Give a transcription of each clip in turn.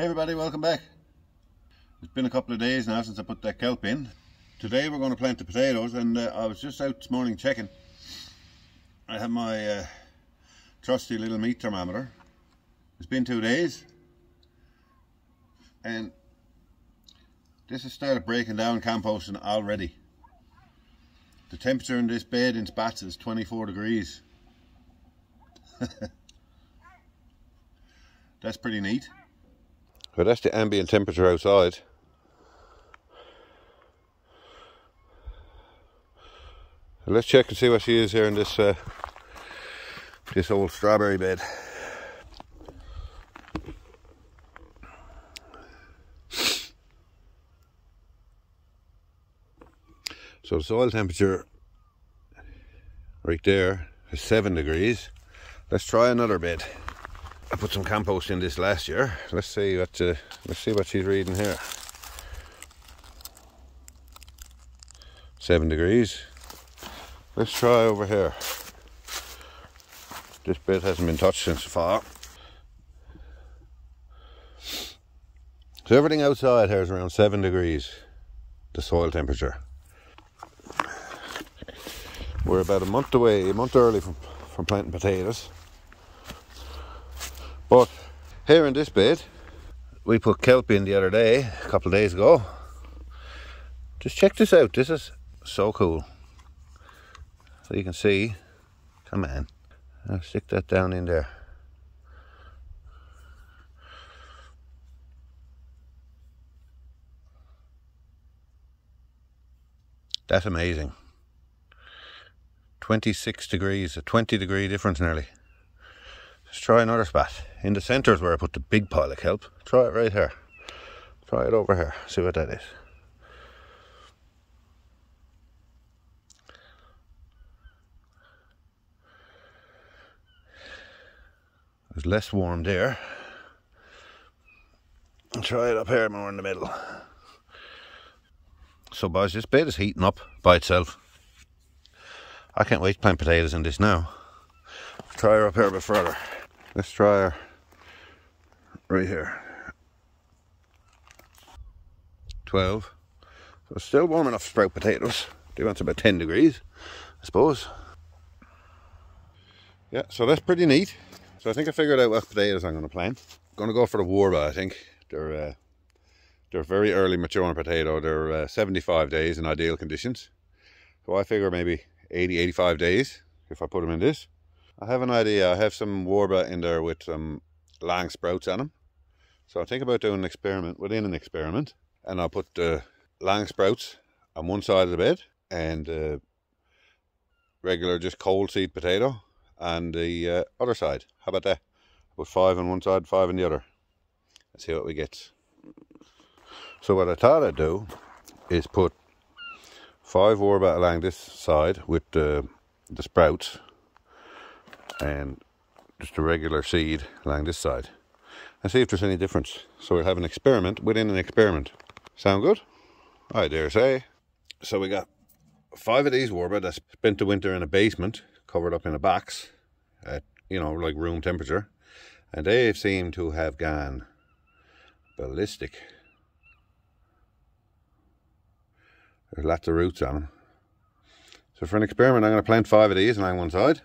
Hey everybody, welcome back. It's been a couple of days now since I put that kelp in. Today we're going to plant the potatoes, and I was just out this morning checking. I have my trusty little meat thermometer. It's been 2 days and this has started breaking down composting already. The temperature in this bed in spats is 24 degrees. That's pretty neat. Well, that's the ambient temperature outside. So let's check and see what she is here in this this old strawberry bed. So the soil temperature right there is 7 degrees. Let's try another bed. I put some compost in this last year. Let's see what she's reading here. 7 degrees. Let's try over here. This bed hasn't been touched since the fall. So everything outside here is around 7 degrees, the soil temperature. We're about a month early from planting potatoes. But here in this bed, we put kelp in the other day, a couple of days ago. Just check this out, this is so cool. So you can see, come on, I'll stick that down in there. That's amazing. 26 degrees, a 20-degree difference nearly. Let's try another spot. In the centre is where I put the big pile of kelp. Try it right here. Try it over here. See what that is. There's less warm there. And try it up here more in the middle. So boys, this bed is heating up by itself. I can't wait to plant potatoes in this now. Try her up here a bit further. Let's try her right here. 12. So it's still warm enough to sprout potatoes. They want about 10 degrees, I suppose. Yeah, so that's pretty neat. So I think I figured out what potatoes I'm going to plant. I'm going to go for the Warba, I think. They're very early maturing potato. They're 75 days in ideal conditions. So I figure maybe 80-85 days if I put them in this. I have an idea. I have some Warba in there with some lang sprouts on them. So I think about doing an experiment within an experiment. And I'll put the lang sprouts on one side of the bed and regular just cold seed potato on the other side. How about that? Put 5 on one side, 5 on the other. Let's see what we get. So what I thought I'd do is put 5 Warba along this side with the sprouts and just a regular seed along this side and see if there's any difference. So we'll have an experiment within an experiment. Sound good? I dare say. So we got 5 of these Warba that spent the winter in a basement covered up in a box at, you know, like room temperature, and they seem to have gone ballistic. There's lots of roots on them. So for an experiment, I'm going to plant 5 of these along one side.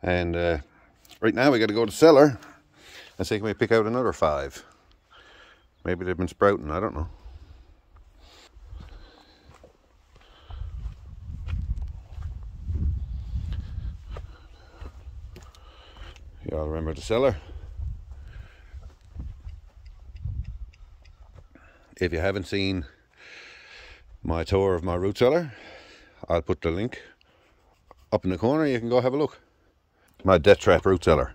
And right now we got to go to the cellar and see can we pick out another 5. Maybe they've been sprouting, I don't know. You all remember the cellar? If you haven't seen my tour of my root cellar, I'll put the link up in the corner. You can go have a look. My death trap root cellar.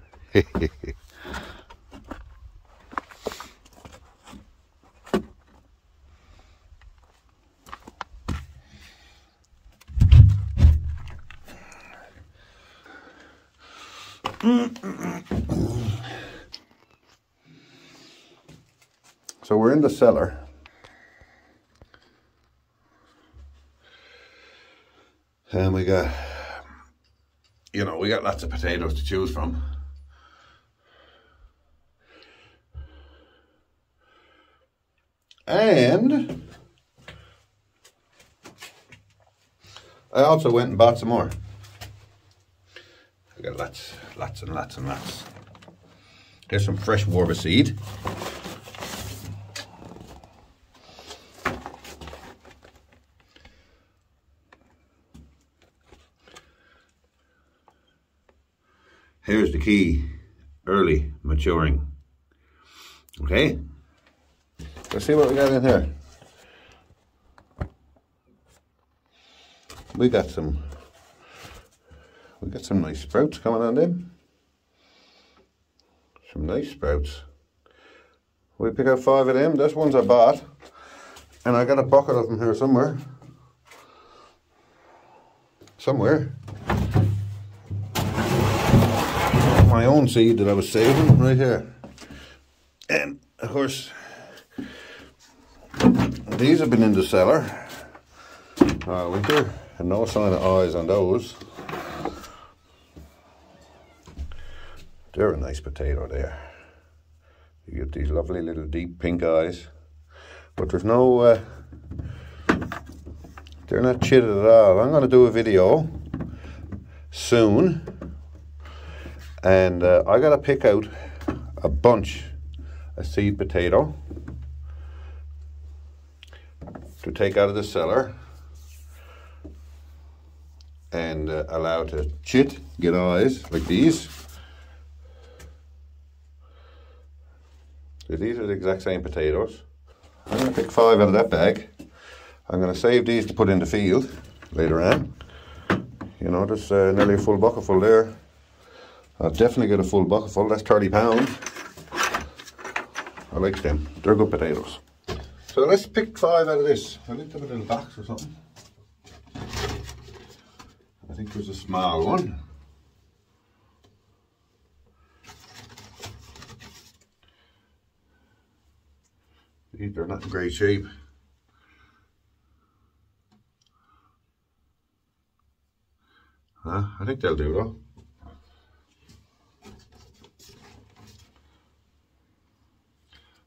So we're in the cellar. And we got, you know, we got lots of potatoes to choose from. And I also went and bought some more. I got lots and lots and lots. Here's some fresh Warba seed. Here's the key, early maturing. Okay, let's see what we got in here. We got some nice sprouts coming on them. Some nice sprouts. We pick out 5 of them. This ones I bought, and I got a bucket of them here somewhere. My own seed that I was saving right here. And of course, these have been in the cellar all winter, and no sign of eyes on those. They're a nice potato there. You get these lovely little deep pink eyes, but there's no, they're not chitted at all. I'm going to do a video soon, and I got to pick out a bunch of seed potato to take out of the cellar and allow to chit, get eyes like these. So these are the exact same potatoes. I'm going to pick 5 out of that bag. I'm going to save these to put in the field later on. You know, there's nearly a full bucket full there. I'll definitely get a full bucket full. That's 30 pounds. I like them. They're good potatoes. So let's pick 5 out of this. I think they have a little box or something. I think there's a small one. They're not in great shape. I think they'll do though.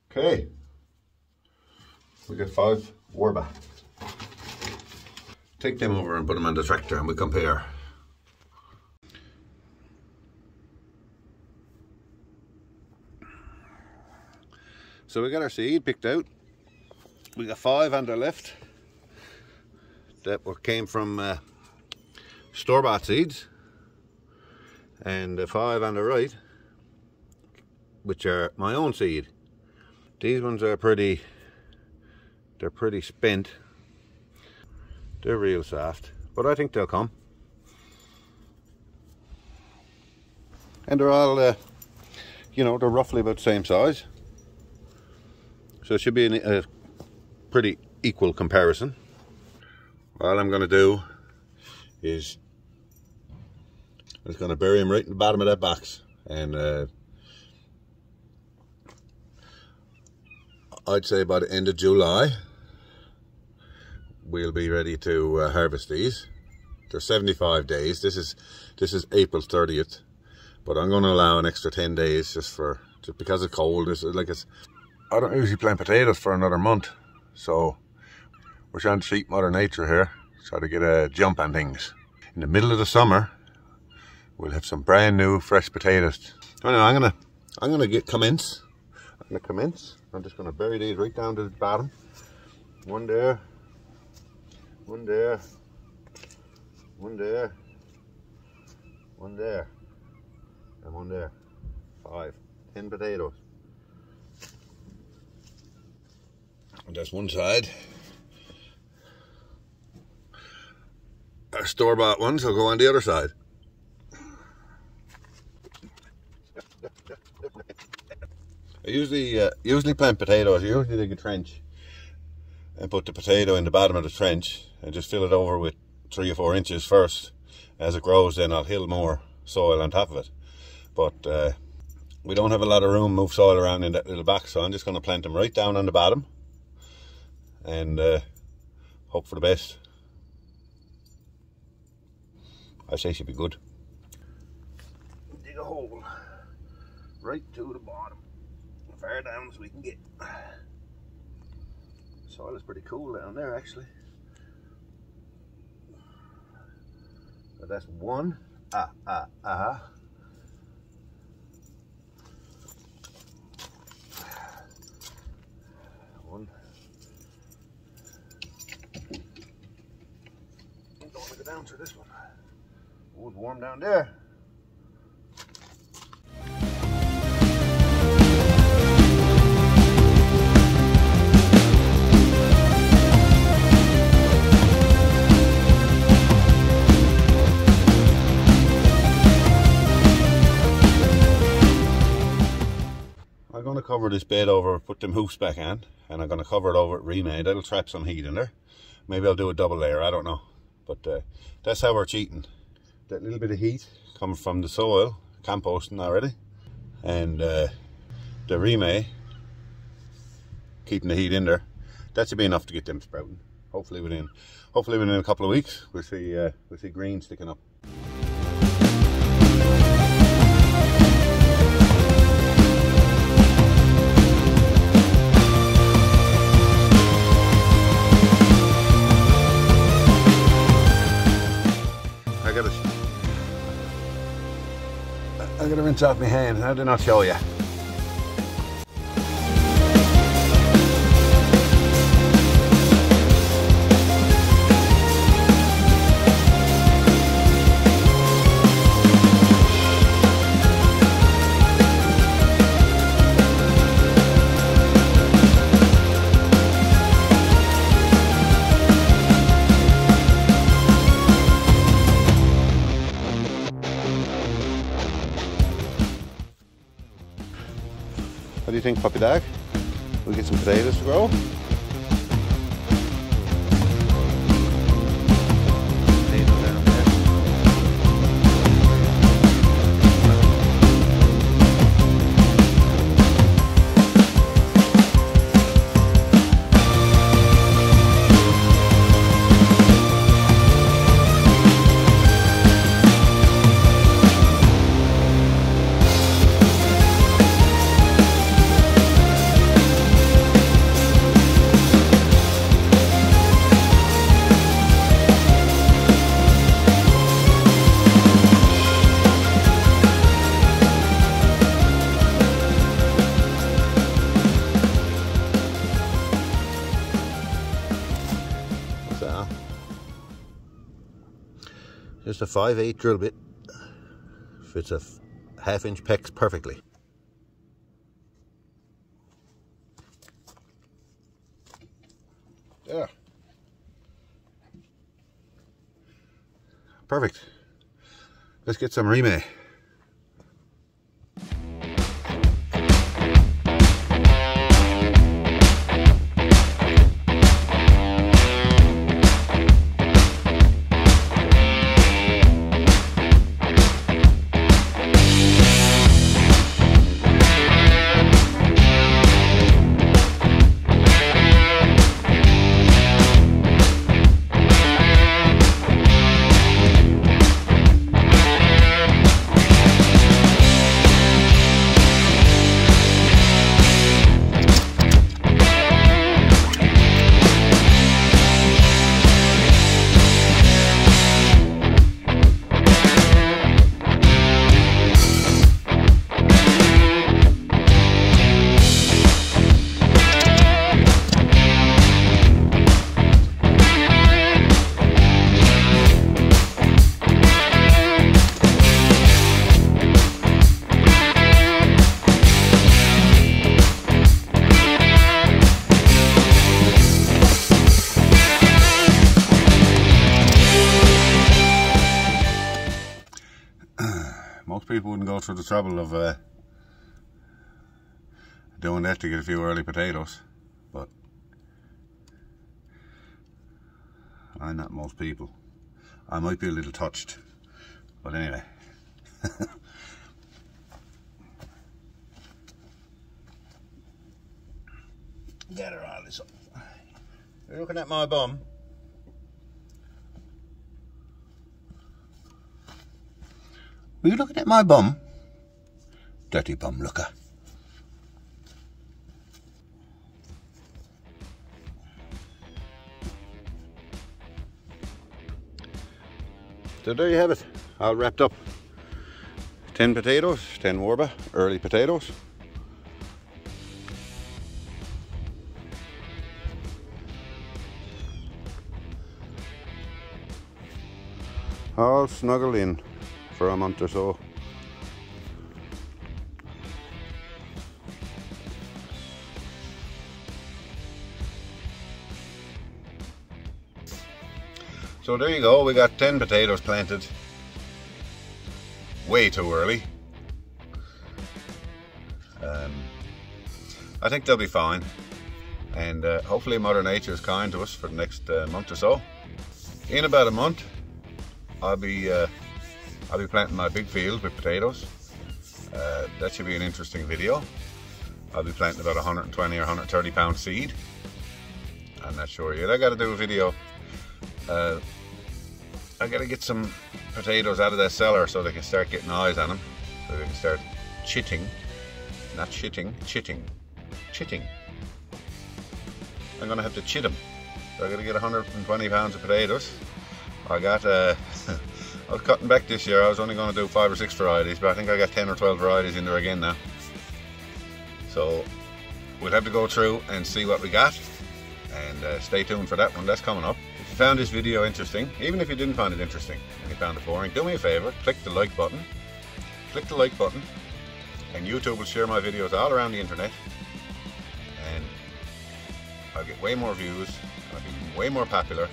Okay, we got 5 Warba. Take them over and put them on the tractor and we compare. So we got our seed picked out. We got 5 on the left that came from store-bought seeds, and the 5 on the right, which are my own seed. These ones are pretty spent. They're real soft, but I think they'll come. And they're all, you know, they're roughly about the same size. So it should be a pretty equal comparison. All I'm going to do is I'm just going to bury them right in the bottom of that box, and I'd say by the end of July we'll be ready to harvest these. They're 75 days. This is April 30th, but I'm going to allow an extra 10 days just because it's cold. I don't usually plant potatoes for another month, so we're trying to treat Mother Nature here, try to get a jump on things. In the middle of the summer, we'll have some brand new fresh potatoes. Anyway, I'm gonna commence. I'm just gonna bury these right down to the bottom. One there, one there, one there, one there, and one there. 5, 10 potatoes. And that's one side. Our store-bought ones will go on the other side. I usually plant potatoes. I usually dig a trench and put the potato in the bottom of the trench and just fill it over with 3 or 4 inches first. As it grows, then I'll hill more soil on top of it. But we don't have a lot of room to move soil around in that little box, so I'm just going to plant them right down on the bottom and hope for the best. I say should be good. Dig a hole right to the bottom, far down as we can get. Soil is pretty cool down there actually. So that's one. One. Don't want to go down through this one. Oh, it's warm down there. I'm going to cover this bed over, put them hoofs back on, and I'm going to cover it over with remade. That'll trap some heat in there. Maybe I'll do a double layer, I don't know. But that's how we're cheating. That little bit of heat comes from the soil, composting already, and the remade, keeping the heat in there. That should be enough to get them sprouting. Hopefully within a couple of weeks, we'll see green sticking up. I gotta rinse off my hands. How did I not show you? What do you think, Puppy Dog? We get some potatoes to grow? Just a 5/8 drill bit fits a 1/2 inch pex perfectly. There. Perfect. Let's get some remade. Most people wouldn't go through the trouble of doing that to get a few early potatoes, but I'm not most people. I might be a little touched, but anyway. Gather all this up. You're looking at my bum. Were you looking at my bum? Dirty bum looker. So there you have it, all wrapped up. 10 potatoes, 10 Warba, early potatoes. All snuggled in for a month or so. So there you go, we got 10 potatoes planted way too early. I think they'll be fine, and hopefully Mother Nature is kind to us for the next month or so. In about a month, I'll be planting my big field with potatoes. That should be an interesting video. I'll be planting about 120 or 130 pound seed. I'm not sure yet. I got to do a video. I got to get some potatoes out of that cellar so they can start getting eyes on them, so they can start chitting, not shitting, chitting. I'm gonna have to chit them. So I got to get 120 pounds of potatoes. I got I was cutting back this year. I was only going to do 5 or 6 varieties, but I think I got 10 or 12 varieties in there again now. So we'll have to go through and see what we got, and stay tuned for that one. That's coming up. If you found this video interesting, even if you didn't find it interesting and you found it boring, do me a favor, click the like button. Click the like button, and YouTube will share my videos all around the internet, and I'll get way more views, I'll be way more popular,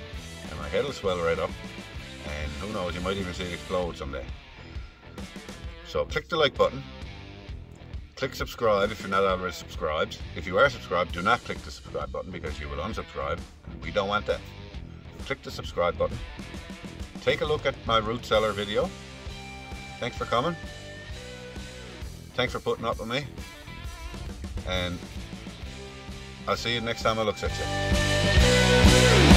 and my head will swell right up, and who knows, you might even see it explode someday. So click the like button, click subscribe if you're not already subscribed. If you are subscribed, do not click the subscribe button because you will unsubscribe, and we don't want that. Click the subscribe button. Take a look at my root cellar video. Thanks for coming. Thanks for putting up with me, and I'll see you next time I look at you.